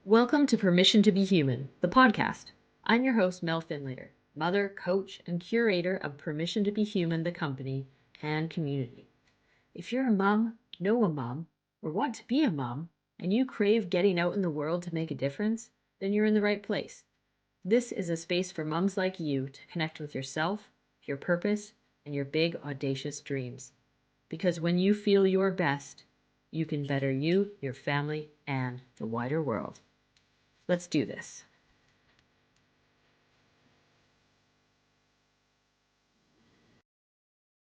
Welcome to Permission to Be Human, the podcast. I'm your host, Mel Findlater, mother, coach, and curator of Permission to Be Human, the company and community. If you're a mom, know a mom, or want to be a mom, and you crave getting out in the world to make a difference, then you're in the right place. This is a space for moms like you to connect with yourself, your purpose, and your big, audacious dreams. Because when you feel your best, you can better you, your family, and the wider world. Let's do this.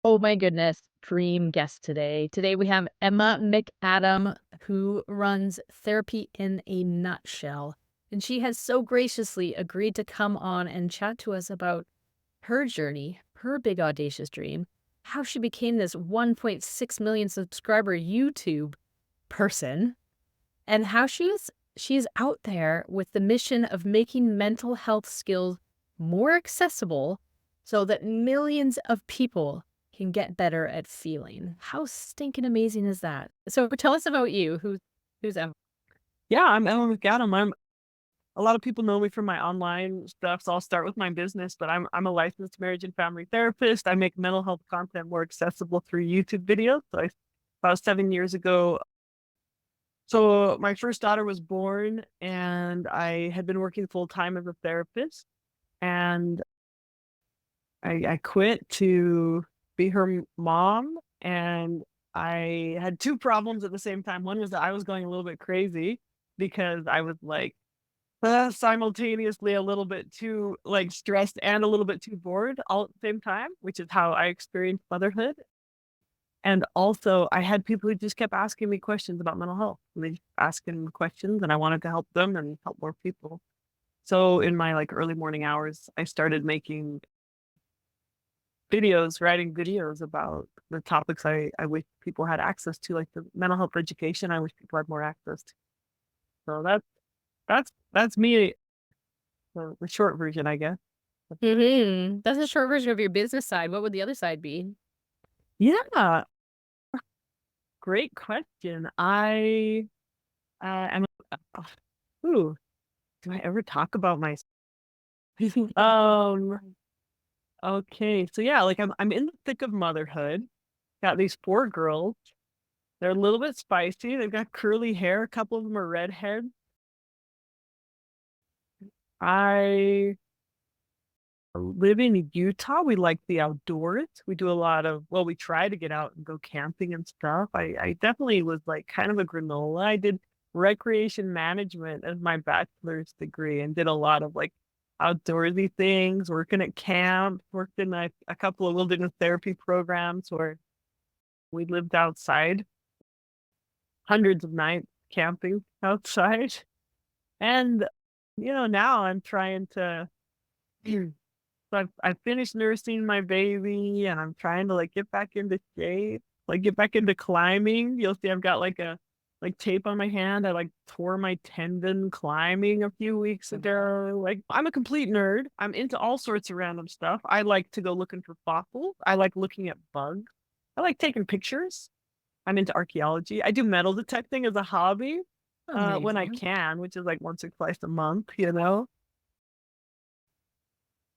Oh my goodness, dream guest today. Today we have Emma McAdam, who runs Therapy in a Nutshell. And she has so graciously agreed to come on and chat to us about her journey, her big audacious dream, how she became this 1.6 million subscriber YouTube person, and how she's out there with the mission of making mental health skills more accessible so that millions of people can get better at feeling. How stinking amazing is that? So tell us about you. Who's Emma? Yeah, I'm Emma McAdam. A lot of people know me from my online stuff, so I'll start with my business. But I'm a licensed marriage and family therapist. I make mental health content more accessible through YouTube videos. About 7 years ago, so my first daughter was born, and I had been working full time as a therapist, and I quit to be her mom, and I had two problems at the same time. One was that I was going a little bit crazy because I was like simultaneously a little bit too like stressed and a little bit too bored all at the same time, which is how I experienced motherhood. And also, I had people who just kept asking me questions about mental health. And they just asking questions, and I wanted to help them and help more people. So in my like early morning hours, I started making videos, writing videos about the topics I wish people had access to, like the mental health education. I wish people had more access to. So that's me, the short version, I guess. That's a short version of your business side. What would the other side be? Yeah, great question. I am. Ooh, do I ever talk about my? Um. Okay, so yeah, like I'm in the thick of motherhood. Got these four girls. They're a little bit spicy. They've got curly hair. A couple of them are redheads. I live in Utah. We like the outdoors. We do a lot of, well, we try to get out and go camping and stuff. I definitely was like kind of a granola. I did recreation management as my bachelor's degree and did a lot of like outdoorsy things, working at camp, worked in a couple of wilderness therapy programs where we lived outside, hundreds of nights camping outside. And, now I'm trying to So I finished nursing my baby, and I'm trying to like get back into shape, like get back into climbing. You'll see I've got like tape on my hand. I like tore my tendon climbing a few weeks ago. Like I'm a complete nerd. I'm into all sorts of random stuff. I like to go looking for fossils. I like looking at bugs. I like taking pictures. I'm into archaeology. I do metal detecting as a hobby when I Amazing. can, which is like once or twice a month.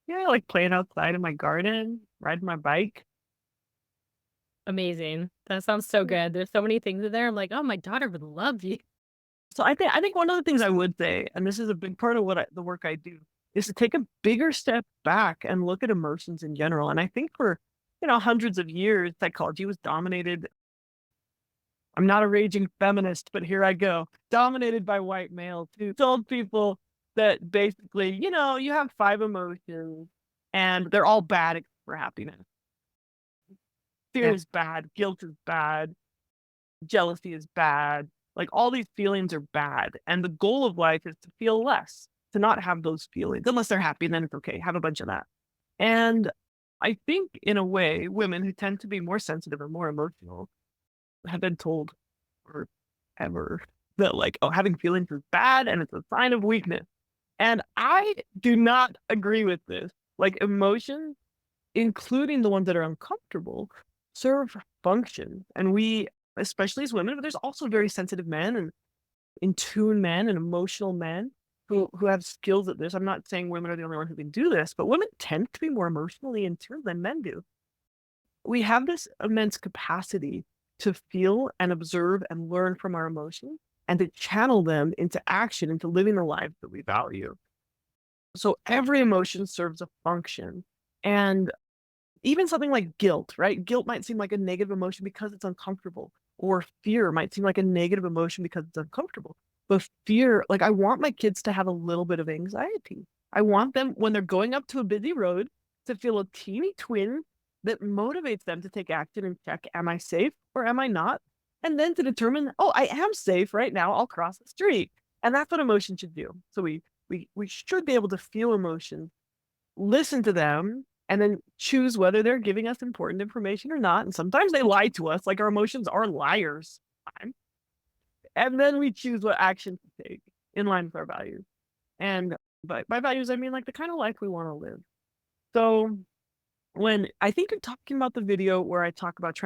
Yeah, I like playing outside in my garden, riding my bike. Amazing. That sounds so good. There's so many things in there. I'm like, oh, my daughter would love you. So I think one of the things I would say, and this is a big part of the work I do, is to take a bigger step back and look at emotions in general. And I think for hundreds of years, psychology was dominated. I'm not a raging feminist, but here I go. Dominated by white males who told people that basically, you have five emotions and they're all bad except for happiness. Fear Yeah. is bad, guilt is bad, jealousy is bad. Like all these feelings are bad. And the goal of life is to feel less, to not have those feelings. Unless they're happy, then it's okay. Have a bunch of that. And I think in a way, women who tend to be more sensitive or more emotional have been told forever that like, oh, having feelings is bad and it's a sign of weakness. And I do not agree with this. Like emotions, including the ones that are uncomfortable, serve functions. And we, especially as women, but there's also very sensitive men, and in tune men and emotional men who have skills at this. I'm not saying women are the only ones who can do this, but women tend to be more emotionally in tune than men do. We have this immense capacity to feel and observe and learn from our emotions and to channel them into action, into living the life that we value. So every emotion serves a function. And even something like guilt, right? Guilt might seem like a negative emotion because it's uncomfortable, or fear might seem like a negative emotion because it's uncomfortable. But fear, like I want my kids to have a little bit of anxiety. I want them when they're going up to a busy road to feel a teeny twin that motivates them to take action and check, am I safe or am I not? And then to determine, oh, I am safe right now, I'll cross the street. And that's what emotion should do. So we should be able to feel emotions, listen to them, and then choose whether they're giving us important information or not. And sometimes they lie to us, like our emotions are liars. And then we choose what action to take in line with our values. And by values, I mean like the kind of life we want to live. So when I think you're talking about the video where I talk about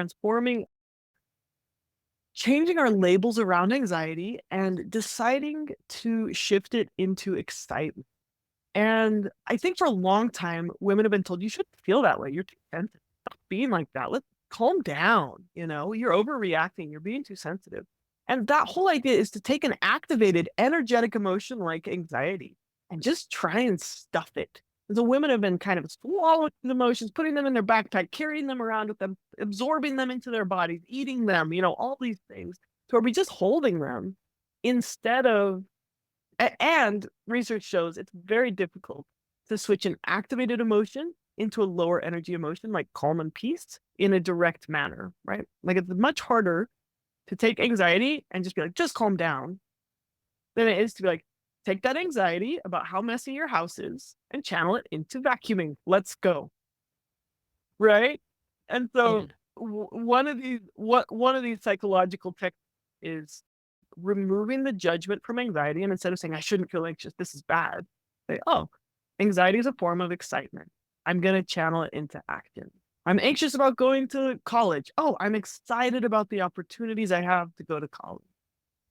changing our labels around anxiety and deciding to shift it into excitement. And I think for a long time, women have been told you shouldn't feel that way. You're too sensitive. Stop being like that. Let's calm down. You're overreacting. You're being too sensitive. And that whole idea is to take an activated, energetic emotion like anxiety and just try and stuff it. The women have been kind of swallowing the emotions, putting them in their backpack, carrying them around with them, absorbing them into their bodies, eating them, all these things. So are we just holding them instead of and research shows it's very difficult to switch an activated emotion into a lower energy emotion like calm and peace in a direct manner, right? Like it's much harder to take anxiety and just be like, just calm down, than it is to be like, take that anxiety about how messy your house is and channel it into vacuuming. Let's go. Right? And so one of these psychological techniques is removing the judgment from anxiety, and instead of saying I shouldn't feel anxious, this is bad, say, oh, anxiety is a form of excitement. I'm going to channel it into action. I'm anxious about going to college. Oh, I'm excited about the opportunities I have to go to college.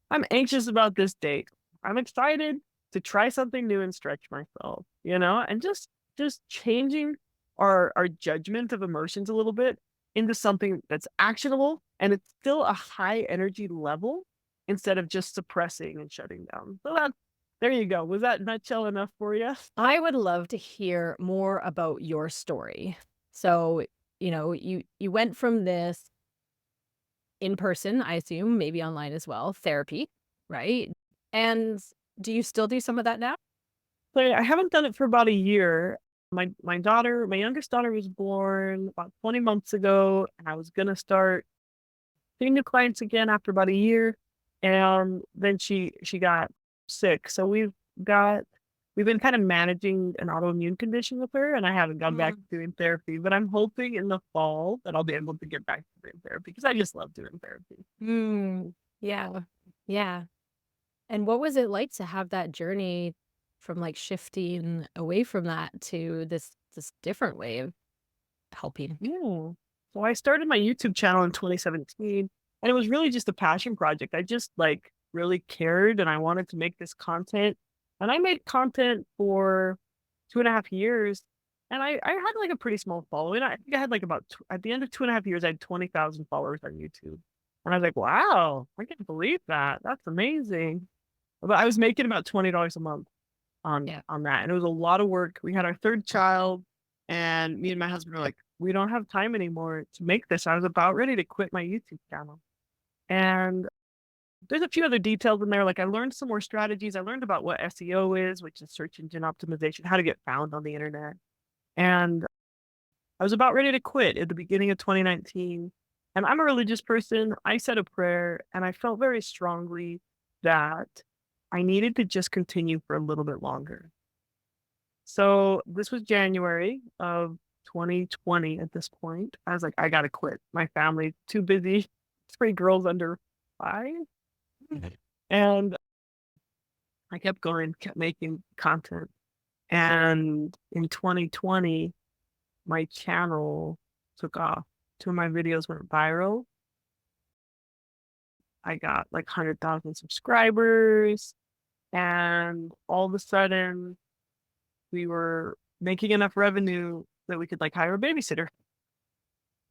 I'm anxious about this date. I'm excited to try something new and stretch myself, and just changing our judgment of emotions a little bit into something that's actionable and it's still a high energy level instead of just suppressing and shutting down. So there you go. Was that nutshell enough for you? I would love to hear more about your story. So, you went from this in person, I assume, maybe online as well, therapy, right? And do you still do some of that now? So I haven't done it for about a year. My youngest daughter was born about 20 months ago, and I was gonna start seeing new clients again after about a year. And then she got sick. So we've been kind of managing an autoimmune condition with her, and I haven't gone back to doing therapy, but I'm hoping in the fall that I'll be able to get back to doing therapy because I just love doing therapy. Yeah. Yeah. And what was it like to have that journey from like shifting away from that to this different way of helping? Yeah. So I started my YouTube channel in 2017, and it was really just a passion project. I just like really cared and I wanted to make this content. And I made content for 2.5 years. And I had like a pretty small following. I think I had like at the end of 2.5 years, I had 20,000 followers on YouTube. And I was like, wow, I can't believe that. That's amazing. But I was making about $20 a month Yeah. on that. And it was a lot of work. We had our third child, and me and my husband were like, we don't have time anymore to make this. I was about ready to quit my YouTube channel. And there's a few other details in there. Like I learned some more strategies. I learned about what SEO is, which is search engine optimization, how to get found on the internet. And I was about ready to quit at the beginning of 2019. And I'm a religious person. I said a prayer and I felt very strongly that I needed to just continue for a little bit longer. So this was January of 2020 at this point. I was like, I gotta quit. My family's too busy. 3 girls under 5. And I kept going, kept making content. And in 2020, my channel took off. 2 of my videos went viral. I got like 100,000 subscribers, and all of a sudden we were making enough revenue that we could like hire a babysitter.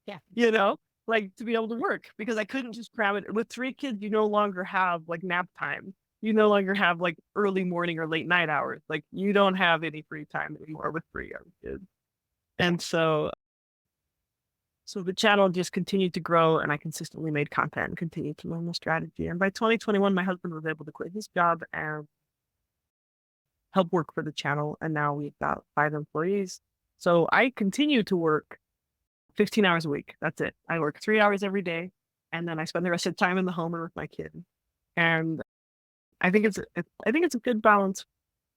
Yeah. You know, like to be able to work, because I couldn't just cram it with 3 kids. You no longer have like nap time. You no longer have like early morning or late night hours. Like you don't have any free time anymore with 3 young kids. And so the channel just continued to grow, and I consistently made content and continued to learn the strategy. And by 2021, my husband was able to quit his job and help work for the channel. And now we've got 5 employees. So I continue to work 15 hours a week. That's it. I work 3 hours every day, and then I spend the rest of the time in the home or with my kid. And I think it's a good balance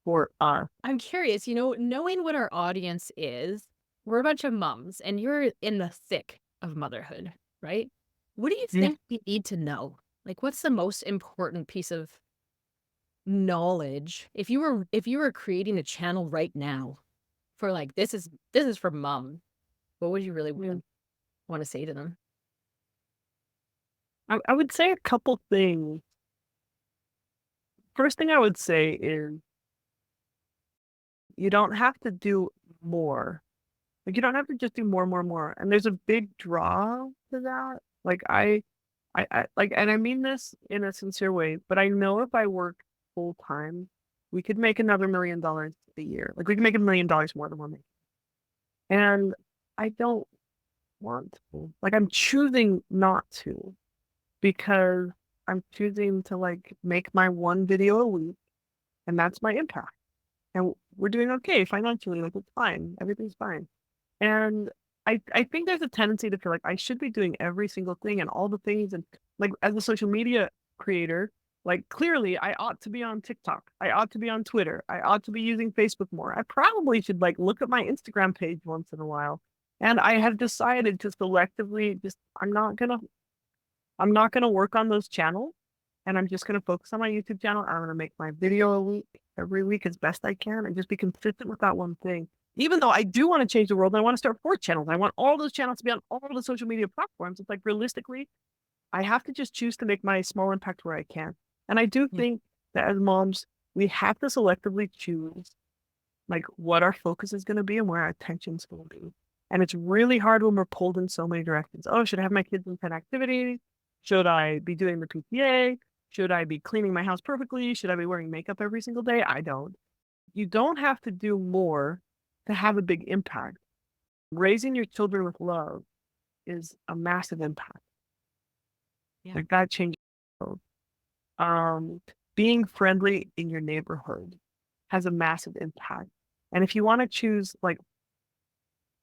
for us. I'm curious, knowing what our audience is, we're a bunch of moms and you're in the thick of motherhood, right? What do you Yeah. think we need to know? Like, what's the most important piece of knowledge if you were creating a channel right now for like this is for mom? What would you really want to say to them? I would say a couple things. First thing I would say is you don't have to do more. Like you don't have to just do more, more, more. And there's a big draw to that. Like I like, and I mean this in a sincere way, but I know if I work full time, we could make another $1 million a year. Like we can make $1 million more than we're making. And I don't want to. Like I'm choosing not to, because I'm choosing to like make my one video a week, and that's my impact. And we're doing okay financially. Like it's fine. Everything's fine. And I think there's a tendency to feel like I should be doing every single thing and all the things. And like as a social media creator, like clearly I ought to be on TikTok. I ought to be on Twitter. I ought to be using Facebook more. I probably should like look at my Instagram page once in a while. And I have decided to selectively just I'm not gonna work on those channels, and I'm just gonna focus on my YouTube channel. I'm gonna make my video a week every week as best I can, and just be consistent with that one thing. Even though I do want to change the world, and I want to start 4 channels. I want all those channels to be on all the social media platforms. It's like realistically, I have to just choose to make my small impact where I can. And I do think that as moms, we have to selectively choose like what our focus is going to be and where our attention's going to be. And it's really hard when we're pulled in so many directions. Oh, should I have my kids in 10 activities? Should I be doing the PTA? Should I be cleaning my house perfectly? Should I be wearing makeup every single day? I don't. You don't have to do more to have a big impact. Raising your children with love is a massive impact. Yeah. Like that changes the world. Being friendly in your neighborhood has a massive impact. And if you want to choose like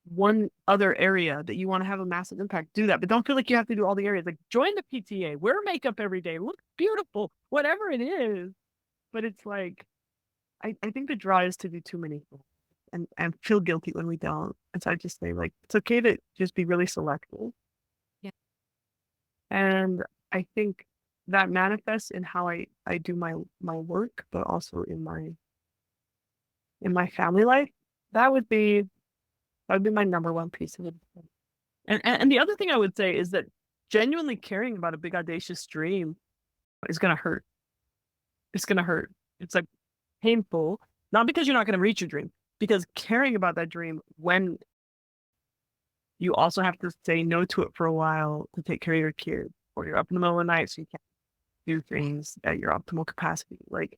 one other area that you want to have a massive impact, do that. But don't feel like you have to do all the areas. Like join the PTA, wear makeup every day, look beautiful, whatever it is. But it's like, I think the draw is to do too many things and feel guilty when we don't. And so I just say like, it's okay to just be really selective. Yeah. And I think that manifests in how I do my work, but also in my family life. That would be my number one piece of advice. And the other thing I would say is that genuinely caring about a big audacious dream is gonna hurt. It's gonna hurt. It's like painful, not because you're not gonna reach your dream, because caring about that dream when you also have to say no to it for a while to take care of your kids, or you're up in the middle of the night so you can't do things at your optimal capacity. Like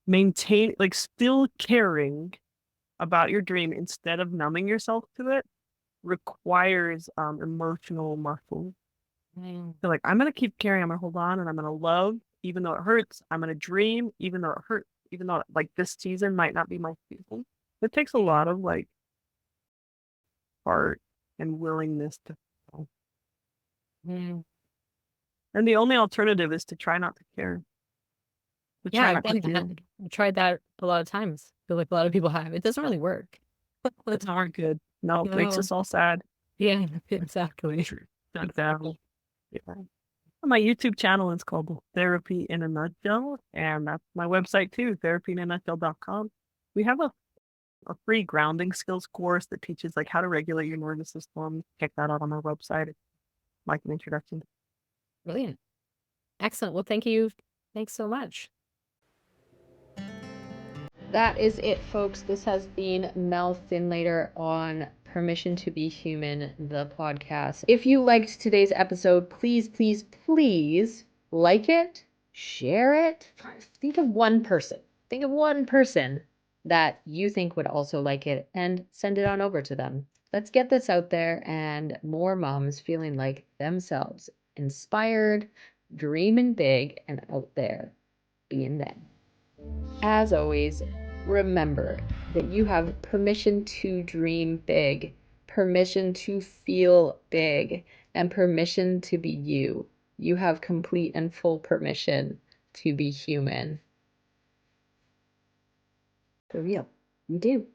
maintain, like still caring about your dream instead of numbing yourself to it requires emotional muscle. So like I'm gonna keep caring, I'm gonna hold on, and I'm gonna love even though it hurts. I'm gonna dream even though it hurts, even though like this season might not be my season. It takes a lot of like heart and willingness to feel. And the only alternative is to try not to care. To Yeah, try I've not to done feel. that. I've tried that a lot of times. I feel like a lot of people have. It doesn't really work. It's not good. No, it makes No. us all sad. Yeah, exactly. Exactly. Yeah. My YouTube channel is called Therapy in a Nutshell, and that's my website too, therapyinanutshell.com. We have a free grounding skills course that teaches like how to regulate your nervous system. Check that out on our website. It's like an introduction. Brilliant. Excellent. Well, thank you. Thanks so much. That is it, folks. This has been Mel Findlater on Permission to Be Human, the podcast. If you liked today's episode, please, please, please like it, share it. Think of one person. Think of one person that you think would also like it and send it on over to them. Let's get this out there and more moms feeling like themselves, inspired, dreaming big, and out there being them. As always, remember that you have permission to dream big, permission to feel big, and permission to be you. You have complete and full permission to be human. For real, you do.